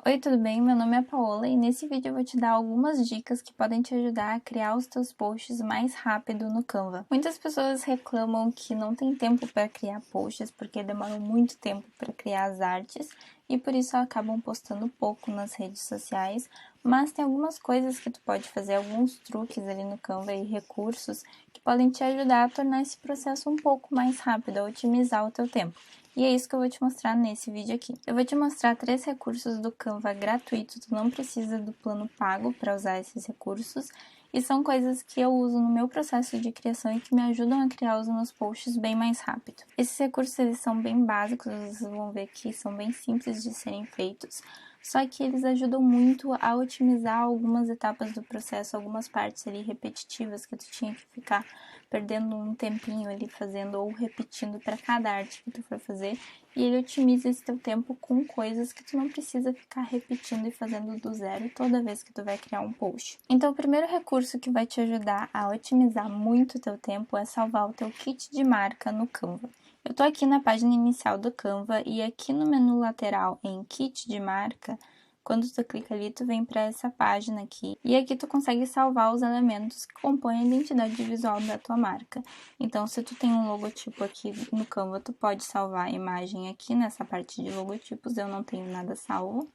Oi, tudo bem? Meu nome é Paola e nesse vídeo eu vou te dar algumas dicas que podem te ajudar a criar os teus posts mais rápido no Canva. Muitas pessoas reclamam que não tem tempo para criar posts porque demoram muito tempo para criar as artes e por isso acabam postando pouco nas redes sociais, mas tem algumas coisas que tu pode fazer, alguns truques ali no Canva e recursos que podem te ajudar a tornar esse processo um pouco mais rápido, a otimizar o teu tempo. E é isso que eu vou te mostrar nesse vídeo aqui. Eu vou te mostrar 3 recursos do Canva gratuito, tu não precisa do plano pago para usar esses recursos, e são coisas que eu uso no meu processo de criação e que me ajudam a criar os meus posts bem mais rápido. Esses recursos eles são bem básicos, vocês vão ver que são bem simples de serem feitos, só que eles ajudam muito a otimizar algumas etapas do processo, algumas partes ali repetitivas que tu tinha que ficar perdendo um tempinho ali fazendo ou repetindo para cada arte que tu for fazer, e ele otimiza esse teu tempo com coisas que tu não precisa ficar repetindo e fazendo do zero toda vez que tu vai criar um post. Então, o primeiro recurso que vai te ajudar a otimizar muito o teu tempo é salvar o teu kit de marca no Canva. Eu tô aqui na página inicial do Canva e aqui no menu lateral em kit de marca, quando tu clica ali, tu vem para essa página aqui e aqui tu consegue salvar os elementos que compõem a identidade visual da tua marca. Então, se tu tem um logotipo aqui no Canva, tu pode salvar a imagem aqui nessa parte de logotipos, eu não tenho nada salvo.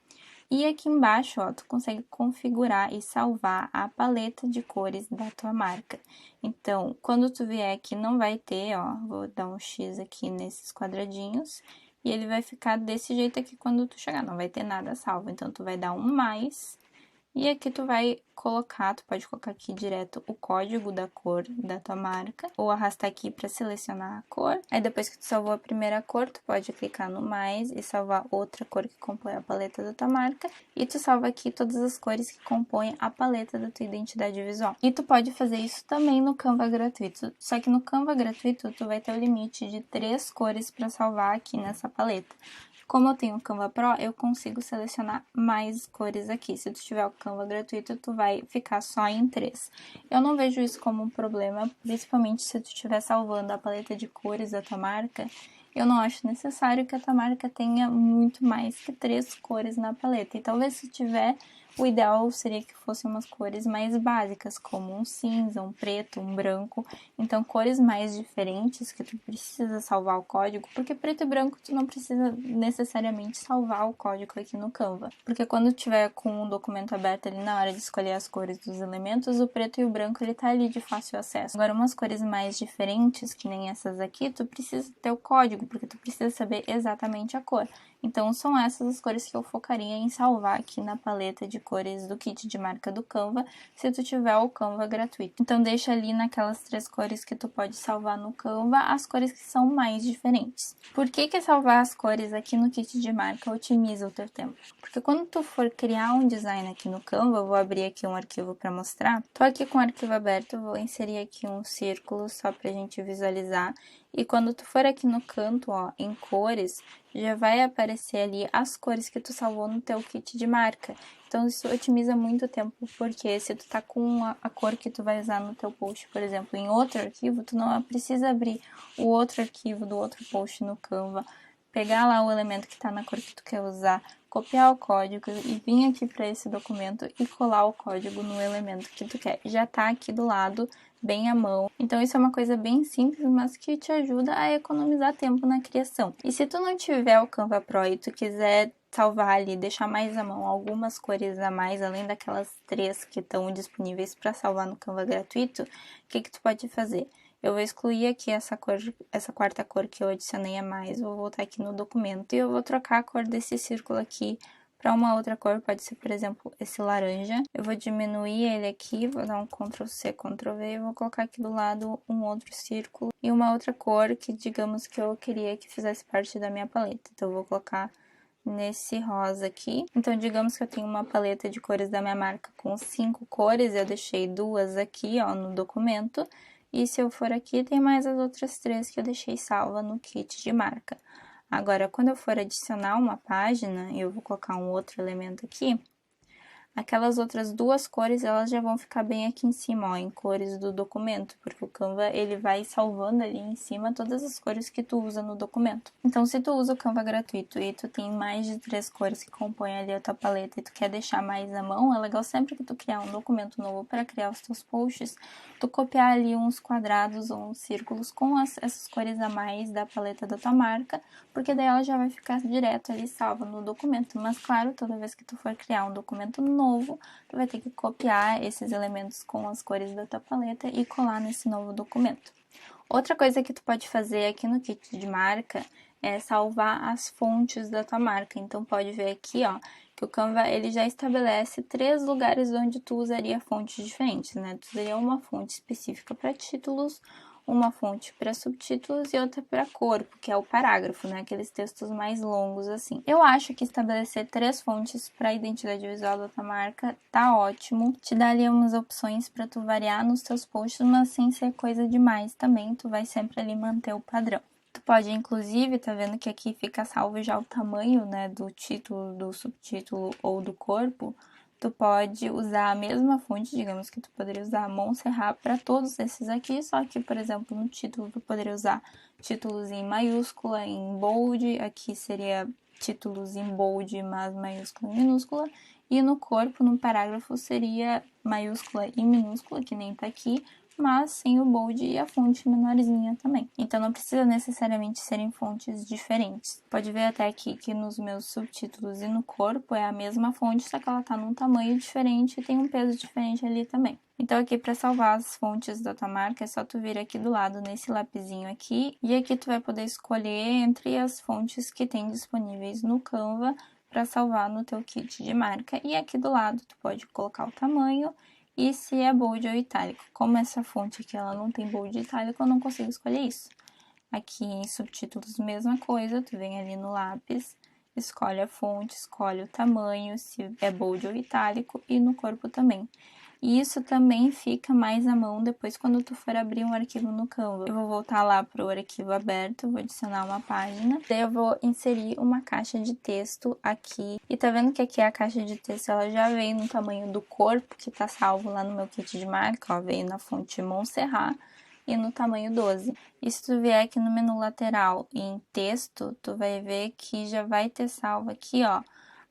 E aqui embaixo, ó, tu consegue configurar e salvar a paleta de cores da tua marca. Então, quando tu vier aqui, não vai ter, ó, vou dar um X aqui nesses quadradinhos, e ele vai ficar desse jeito aqui quando tu chegar, não vai ter nada salvo. Então, tu vai dar um mais, e aqui tu vai colocar, tu pode colocar aqui direto o código da cor da tua marca, ou arrastar aqui para selecionar a cor. Aí depois que tu salvou a primeira cor, tu pode clicar no mais e salvar outra cor que compõe a paleta da tua marca, e tu salva aqui todas as cores que compõem a paleta da tua identidade visual. E tu pode fazer isso também no Canva gratuito, só que no Canva gratuito tu vai ter o limite de 3 cores para salvar aqui nessa paleta. Como eu tenho o Canva Pro, eu consigo selecionar mais cores aqui. Se tu tiver o Canva gratuito, tu vai ficar só em 3. Eu não vejo isso como um problema, principalmente se tu estiver salvando a paleta de cores da tua marca. Eu não acho necessário que a tua marca tenha muito mais que 3 cores na paleta. E talvez se tiver, o ideal seria que fossem umas cores mais básicas, como um cinza, um preto, um branco. Então, cores mais diferentes que tu precisa salvar o código, porque preto e branco tu não precisa necessariamente salvar o código aqui no Canva. Porque quando tiver com um documento aberto ali na hora de escolher as cores dos elementos, o preto e o branco ele tá ali de fácil acesso. Agora, umas cores mais diferentes, que nem essas aqui, tu precisa ter o código, porque tu precisa saber exatamente a cor. Então, são essas as cores que eu focaria em salvar aqui na paleta de cores do kit de marca do Canva, se tu tiver o Canva gratuito. Então, deixa ali naquelas 3 cores que tu pode salvar no Canva, as cores que são mais diferentes. Por que salvar as cores aqui no kit de marca otimiza o teu tempo? Porque quando tu for criar um design aqui no Canva, eu vou abrir aqui um arquivo para mostrar. Tô aqui com o arquivo aberto, vou inserir aqui um círculo só pra gente visualizar. E quando tu for aqui no canto, ó, em cores, já vai aparecer ali as cores que tu salvou no teu kit de marca. Então, isso otimiza muito o tempo, porque se tu tá com a cor que tu vai usar no teu post, por exemplo, em outro arquivo, tu não precisa abrir o outro arquivo do outro post no Canva, pegar lá o elemento que tá na cor que tu quer usar, copiar o código e vir aqui para esse documento e colar o código no elemento que tu quer. Já tá aqui do lado, bem à mão. Então, isso é uma coisa bem simples, mas que te ajuda a economizar tempo na criação. E se tu não tiver o Canva Pro e tu quiser salvar ali, deixar mais à mão algumas cores a mais, além daquelas 3 que estão disponíveis para salvar no Canva gratuito, o que tu pode fazer? Eu vou excluir aqui essa cor, essa quarta cor que eu adicionei a mais, vou voltar aqui no documento e eu vou trocar a cor desse círculo aqui para uma outra cor, pode ser, por exemplo, esse laranja. Eu vou diminuir ele aqui, vou dar um Ctrl C, Ctrl V e vou colocar aqui do lado um outro círculo e uma outra cor que, digamos, que eu queria que fizesse parte da minha paleta. Então, eu vou colocar nesse rosa aqui. Então, digamos que eu tenho uma paleta de cores da minha marca com 5 cores, eu deixei 2 aqui, ó, no documento. E se eu for aqui, tem mais as outras 3 que eu deixei salva no kit de marca. Agora, quando eu for adicionar uma página, eu vou colocar um outro elemento aqui. Aquelas outras duas cores, elas já vão ficar bem aqui em cima, ó, em cores do documento, porque o Canva, ele vai salvando ali em cima todas as cores que tu usa no documento. Então, se tu usa o Canva gratuito e tu tem mais de 3 cores que compõem ali a tua paleta e tu quer deixar mais à mão, é legal sempre que tu criar um documento novo para criar os teus posts, tu copiar ali uns quadrados ou uns círculos com essas cores a mais da paleta da tua marca, porque daí ela já vai ficar direto ali salva no documento. Mas claro, toda vez que tu for criar um documento novo, tu vai ter que copiar esses elementos com as cores da tua paleta e colar nesse novo documento. Outra coisa que tu pode fazer aqui no kit de marca é salvar as fontes da tua marca. Então pode ver aqui, ó, que o Canva ele já estabelece 3 lugares onde tu usaria fontes diferentes, né? Tu usaria uma fonte específica para títulos, uma fonte para subtítulos e outra para corpo, que é o parágrafo, né? Aqueles textos mais longos assim. Eu acho que estabelecer 3 fontes para a identidade visual da tua marca tá ótimo. Te dá ali umas opções para tu variar nos teus posts, mas sem ser coisa demais também. Tu vai sempre ali manter o padrão. Tu pode, inclusive, tá vendo que aqui fica salvo já o tamanho, né, do título, do subtítulo ou do corpo. Tu pode usar a mesma fonte, digamos que tu poderia usar a Montserrat para todos esses aqui, só que, por exemplo, no título tu poderia usar títulos em maiúscula, em bold, aqui seria títulos em bold, mas maiúscula e minúscula, e no corpo, no parágrafo, seria maiúscula e minúscula, que nem tá aqui, mas sem o bold e a fonte menorzinha também. Então não precisa necessariamente serem fontes diferentes. Pode ver até aqui que nos meus subtítulos e no corpo é a mesma fonte, só que ela tá num tamanho diferente e tem um peso diferente ali também. Então aqui para salvar as fontes da tua marca é só tu vir aqui do lado nesse lapisinho aqui e aqui tu vai poder escolher entre as fontes que tem disponíveis no Canva para salvar no teu kit de marca. E aqui do lado tu pode colocar o tamanho e se é bold ou itálico. Como essa fonte aqui ela não tem bold e itálico, eu não consigo escolher isso. Aqui em subtítulos, mesma coisa, tu vem ali no lápis, escolhe a fonte, escolhe o tamanho, se é bold ou itálico, e no corpo também. E isso também fica mais à mão depois quando tu for abrir um arquivo no Canva. Eu vou voltar lá pro arquivo aberto, vou adicionar uma página, daí eu vou inserir uma caixa de texto aqui. E tá vendo que aqui a caixa de texto ela já veio no tamanho do corpo, que tá salvo lá no meu kit de marca, ó, veio na fonte Montserrat e no tamanho 12. E se tu vier aqui no menu lateral em texto, tu vai ver que já vai ter salvo aqui, ó,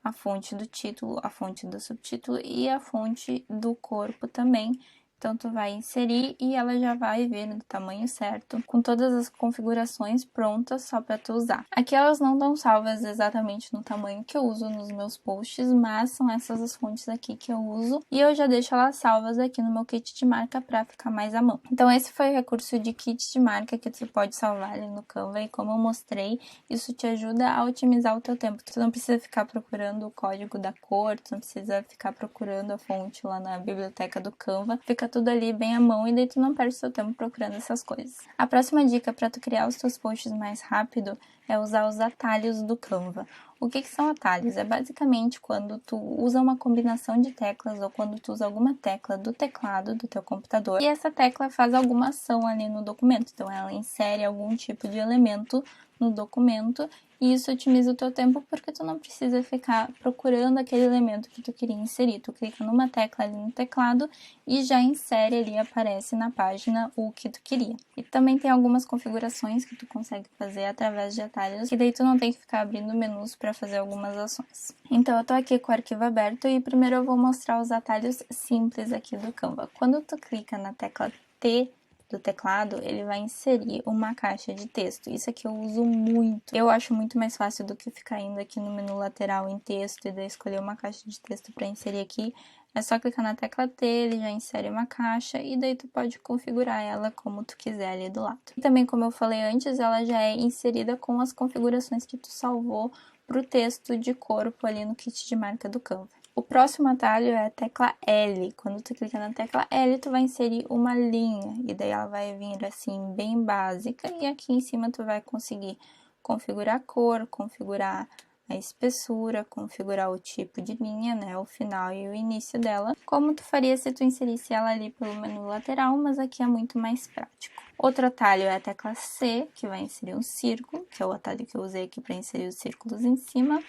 a fonte do título, a fonte do subtítulo e a fonte do corpo também. Então, tu vai inserir e ela já vai vir no tamanho certo, com todas as configurações prontas só para tu usar. Aqui elas não estão salvas exatamente no tamanho que eu uso nos meus posts, mas são essas as fontes aqui que eu uso e eu já deixo elas salvas aqui no meu kit de marca para ficar mais à mão. Então, esse foi o recurso de kit de marca que tu pode salvar ali no Canva e como eu mostrei, isso te ajuda a otimizar o teu tempo. Tu não precisa ficar procurando o código da cor, tu não precisa ficar procurando a fonte lá na biblioteca do Canva, fica tudo ali bem à mão e daí tu não perde seu tempo procurando essas coisas. A próxima dica para tu criar os teus posts mais rápido é usar os atalhos do Canva. O que são atalhos? É basicamente quando tu usa uma combinação de teclas ou quando tu usa alguma tecla do teclado do teu computador e essa tecla faz alguma ação ali no documento. Então, ela insere algum tipo de elemento no documento e isso otimiza o teu tempo porque tu não precisa ficar procurando aquele elemento que tu queria inserir. Tu clica numa tecla ali no teclado e já insere ali, aparece na página o que tu queria. E também tem algumas configurações que tu consegue fazer através de atalhos, que daí tu não tem que ficar abrindo menus para fazer algumas ações. Então eu tô aqui com o arquivo aberto e primeiro eu vou mostrar os atalhos simples aqui do Canva. Quando tu clica na tecla T do teclado, ele vai inserir uma caixa de texto. Isso aqui eu uso muito. Eu acho muito mais fácil do que ficar indo aqui no menu lateral em texto e daí escolher uma caixa de texto para inserir aqui. É só clicar na tecla T, ele já insere uma caixa e daí tu pode configurar ela como tu quiser ali do lado. E também, como eu falei antes, ela já é inserida com as configurações que tu salvou pro texto de corpo ali no kit de marca do Canva. O próximo atalho é a tecla L. Quando tu clica na tecla L, tu vai inserir uma linha e daí ela vai vir assim bem básica e aqui em cima tu vai conseguir configurar a cor, configurar a espessura, configurar o tipo de linha, né, o final e o início dela, como tu faria se tu inserisse ela ali pelo menu lateral, mas aqui é muito mais prático. Outro atalho é a tecla C, que vai inserir um círculo, que é o atalho que eu usei aqui para inserir os círculos em cima.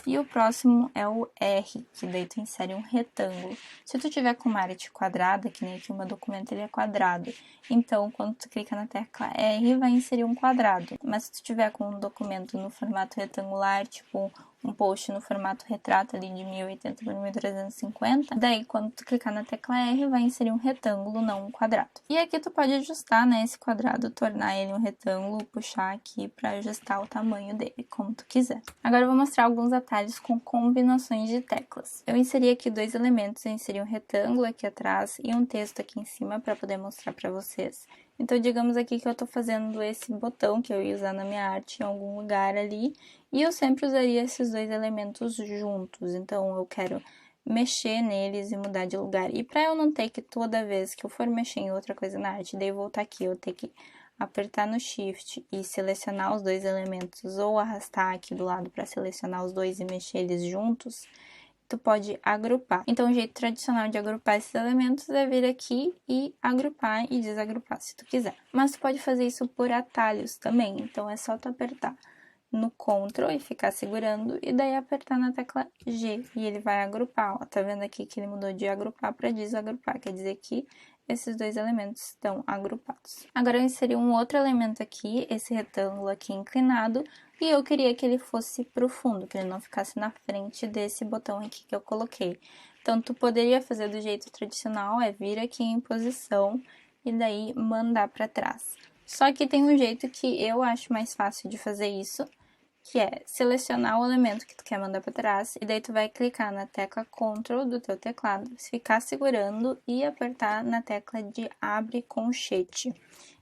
E o próximo é o R, que daí tu insere um retângulo. Se tu tiver com uma arte quadrada, que nem aqui o meu documento ele é quadrado, então quando tu clica na tecla R vai inserir um quadrado. Mas se tu tiver com um documento no formato retangular, tipo um post no formato retrato ali de 1080 por 1350, daí quando tu clicar na tecla R vai inserir um retângulo, não um quadrado. E aqui tu pode ajustar, né, esse quadrado, tornar ele um retângulo, puxar aqui para ajustar o tamanho dele, como tu quiser. Agora eu vou mostrar alguns atalhos com combinações de teclas. Eu inseri aqui dois elementos, eu inseri um retângulo aqui atrás e um texto aqui em cima para poder mostrar para vocês. Então, digamos aqui que eu tô fazendo esse botão que eu ia usar na minha arte em algum lugar ali, e eu sempre usaria esses dois elementos juntos. Então, eu quero mexer neles e mudar de lugar. E para eu não ter que toda vez que eu for mexer em outra coisa na arte, daí voltar aqui, eu ter que apertar no Shift e selecionar os dois elementos, ou arrastar aqui do lado para selecionar os dois e mexer eles juntos, tu pode agrupar. Então, o jeito tradicional de agrupar esses elementos é vir aqui e agrupar e desagrupar, se tu quiser. Mas tu pode fazer isso por atalhos também, então é só tu apertar no Ctrl e ficar segurando, e daí apertar na tecla G, e ele vai agrupar, ó. Tá vendo aqui que ele mudou de agrupar para desagrupar, quer dizer que esses dois elementos estão agrupados. Agora eu inseri um outro elemento aqui, esse retângulo aqui inclinado, e eu queria que ele fosse pro fundo, que ele não ficasse na frente desse botão aqui que eu coloquei. Então, tu poderia fazer do jeito tradicional, é vir aqui em posição e daí mandar para trás. Só que tem um jeito que eu acho mais fácil de fazer isso, que é selecionar o elemento que tu quer mandar para trás, e daí tu vai clicar na tecla Ctrl do teu teclado, ficar segurando e apertar na tecla de abre colchete.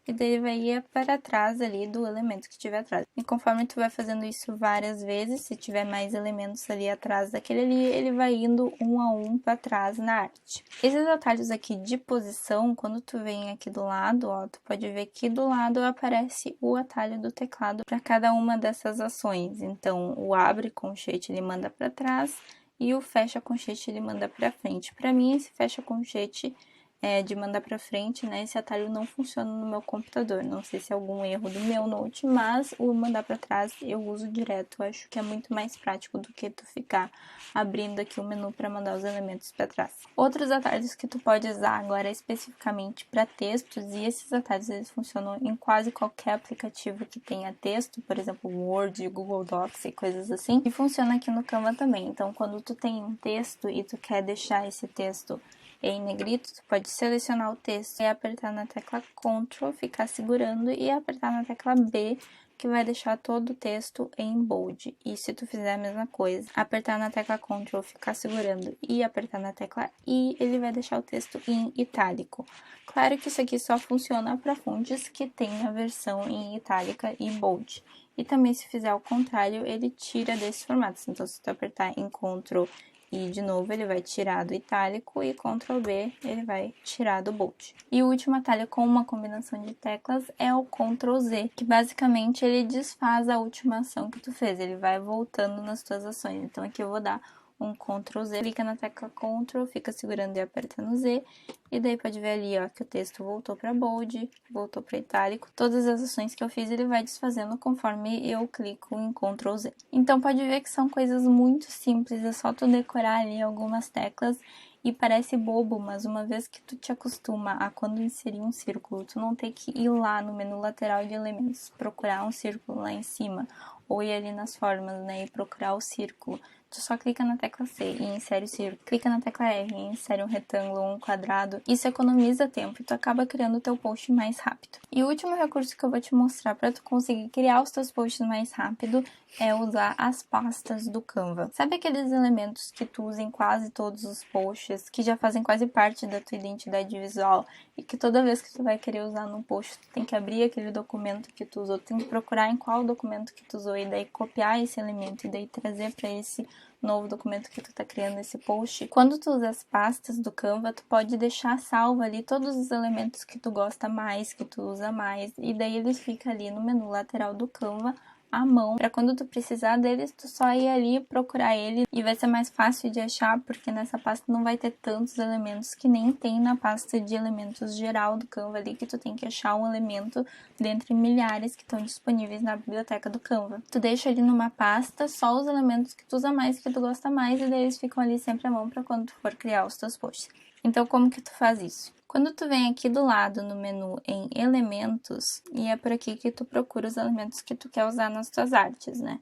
E daí vai ir para trás ali do elemento que tiver atrás. E conforme tu vai fazendo isso várias vezes, se tiver mais elementos ali atrás daquele ali, ele vai indo um a um para trás na arte. Esses atalhos aqui de posição, quando tu vem aqui do lado, ó, tu pode ver que do lado aparece o atalho do teclado para cada uma dessas ações. Então, o abre colchete ele manda para trás e o fecha colchete ele manda para frente. Para mim, esse fecha colchete de mandar para frente, né? Esse atalho não funciona no meu computador. Não sei se é algum erro do meu note, mas o mandar para trás eu uso direto. Eu acho que é muito mais prático do que tu ficar abrindo aqui o menu para mandar os elementos para trás. Outros atalhos que tu pode usar agora especificamente para textos, e esses atalhos eles funcionam em quase qualquer aplicativo que tenha texto, por exemplo, Word, Google Docs e coisas assim. E funciona aqui no Canva também. Então, quando tu tem um texto e tu quer deixar esse texto em negrito, tu pode selecionar o texto e apertar na tecla Ctrl, ficar segurando e apertar na tecla B, que vai deixar todo o texto em bold. E se tu fizer a mesma coisa, apertar na tecla Ctrl, ficar segurando e apertar na tecla I, ele vai deixar o texto em itálico. Claro que isso aqui só funciona para fontes que tem a versão em itálica e bold. E também se fizer ao contrário, ele tira desses formatos. Então, se tu apertar em Ctrl e, de novo, ele vai tirar do itálico e Ctrl B, ele vai tirar do bold. E o último atalho com uma combinação de teclas é o Ctrl Z, que basicamente ele desfaz a última ação que tu fez, ele vai voltando nas tuas ações. Então, aqui eu vou dar um Ctrl Z, clica na tecla Ctrl, fica segurando e apertando Z, e daí pode ver ali, ó, que o texto voltou para bold, voltou para itálico. Todas as ações que eu fiz, ele vai desfazendo conforme eu clico em Ctrl Z. Então, pode ver que são coisas muito simples, é só tu decorar ali algumas teclas, e parece bobo, mas uma vez que tu te acostuma a quando inserir um círculo, tu não ter que ir lá no menu lateral de elementos, procurar um círculo lá em cima, ou ir ali nas formas, né, e procurar o círculo. Tu só clica na tecla C e insere o círculo, clica na tecla R e insere um retângulo ou um quadrado. Isso economiza tempo e tu acaba criando o teu post mais rápido. E o último recurso que eu vou te mostrar para tu conseguir criar os teus posts mais rápido é usar as pastas do Canva. Sabe aqueles elementos que tu usa em quase todos os posts, que já fazem quase parte da tua identidade visual e que toda vez que tu vai querer usar num post, tu tem que abrir aquele documento que tu usou, tu tem que procurar em qual documento que tu usou e daí copiar esse elemento e daí trazer para esse novo documento que tu tá criando esse post. Quando tu usa as pastas do Canva, tu pode deixar salvo ali todos os elementos que tu gosta mais, que tu usa mais, e daí ele fica ali no menu lateral do Canva à mão, para quando tu precisar deles, tu só ir ali procurar ele e vai ser mais fácil de achar, porque nessa pasta não vai ter tantos elementos que nem tem na pasta de elementos geral do Canva ali, que tu tem que achar um elemento dentre milhares que estão disponíveis na biblioteca do Canva. Tu deixa ali numa pasta só os elementos que tu usa mais, que tu gosta mais, e daí eles ficam ali sempre à mão para quando tu for criar os teus posts. Então, como que tu faz isso? Quando tu vem aqui do lado no menu em elementos, e é por aqui que tu procura os elementos que tu quer usar nas tuas artes, né?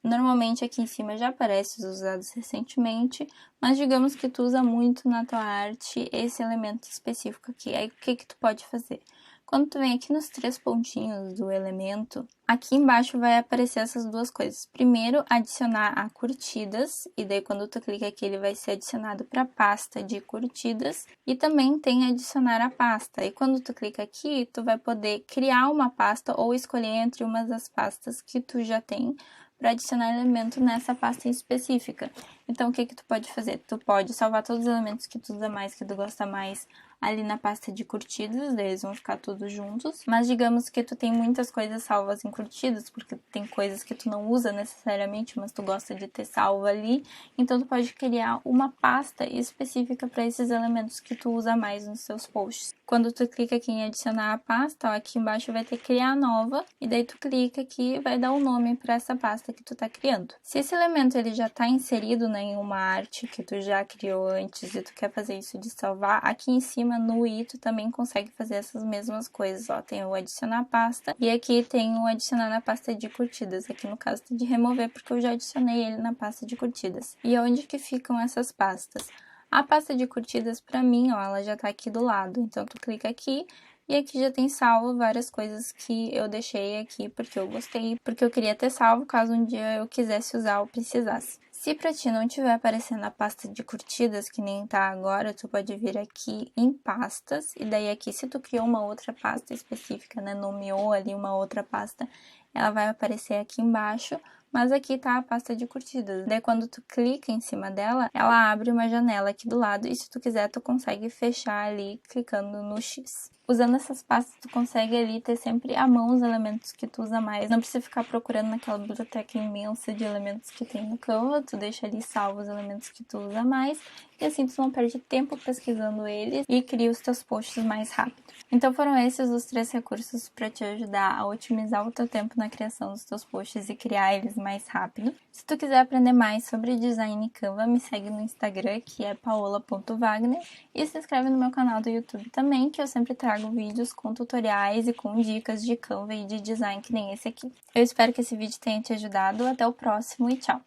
Normalmente aqui em cima já aparece os usados recentemente, mas digamos que tu usa muito na tua arte esse elemento específico aqui. Aí o que tu pode fazer? Quando tu vem aqui nos 3 pontinhos do elemento, aqui embaixo vai aparecer essas duas coisas. Primeiro, adicionar a curtidas, e daí quando tu clica aqui ele vai ser adicionado para a pasta de curtidas, e também tem adicionar a pasta. E quando tu clica aqui, tu vai poder criar uma pasta ou escolher entre uma das pastas que tu já tem para adicionar elemento nessa pasta específica. Então, o que tu pode fazer? Tu pode salvar todos os elementos que tu usa mais, que tu gosta mais, ali na pasta de curtidas, daí eles vão ficar todos juntos. Mas digamos que tu tem muitas coisas salvas em curtidas, porque tem coisas que tu não usa necessariamente, mas tu gosta de ter salvo ali. Então, tu pode criar uma pasta específica para esses elementos que tu usa mais nos seus posts. Quando tu clica aqui em adicionar a pasta, ó, aqui embaixo vai ter criar nova, e daí tu clica aqui e vai dar um nome para essa pasta que tu tá criando. Se esse elemento ele já tá inserido, né, em uma arte que tu já criou antes e tu quer fazer isso de salvar, aqui em cima no i tu também consegue fazer essas mesmas coisas, ó, tem o adicionar pasta e aqui tem o adicionar na pasta de curtidas, aqui no caso tem de remover porque eu já adicionei ele na pasta de curtidas. E onde que ficam essas pastas? A pasta de curtidas pra mim, ó, ela já tá aqui do lado, então tu clica aqui e aqui já tem salvo várias coisas que eu deixei aqui porque eu gostei, porque eu queria ter salvo caso um dia eu quisesse usar ou precisasse. Se pra ti não estiver aparecendo a pasta de curtidas, que nem tá agora, tu pode vir aqui em pastas, e daí aqui se tu criou uma outra pasta específica, né, nomeou ali uma outra pasta, ela vai aparecer aqui embaixo, mas aqui tá a pasta de curtidas. Daí quando tu clica em cima dela, ela abre uma janela aqui do lado, e se tu quiser tu consegue fechar ali clicando no X. Usando essas pastas, tu consegue ali ter sempre à mão os elementos que tu usa mais. Não precisa ficar procurando naquela biblioteca imensa de elementos que tem no Canva. Tu deixa ali salvo os elementos que tu usa mais. E assim tu não perde tempo pesquisando eles e cria os teus posts mais rápido. Então foram esses os 3 recursos para te ajudar a otimizar o teu tempo na criação dos teus posts e criar eles mais rápido. Se tu quiser aprender mais sobre design Canva, me segue no Instagram, que é paola.wagner, e se inscreve no meu canal do YouTube também, que eu sempre trago vídeos com tutoriais e com dicas de Canva e de design que nem esse aqui. Eu espero que esse vídeo tenha te ajudado. Até o próximo e tchau!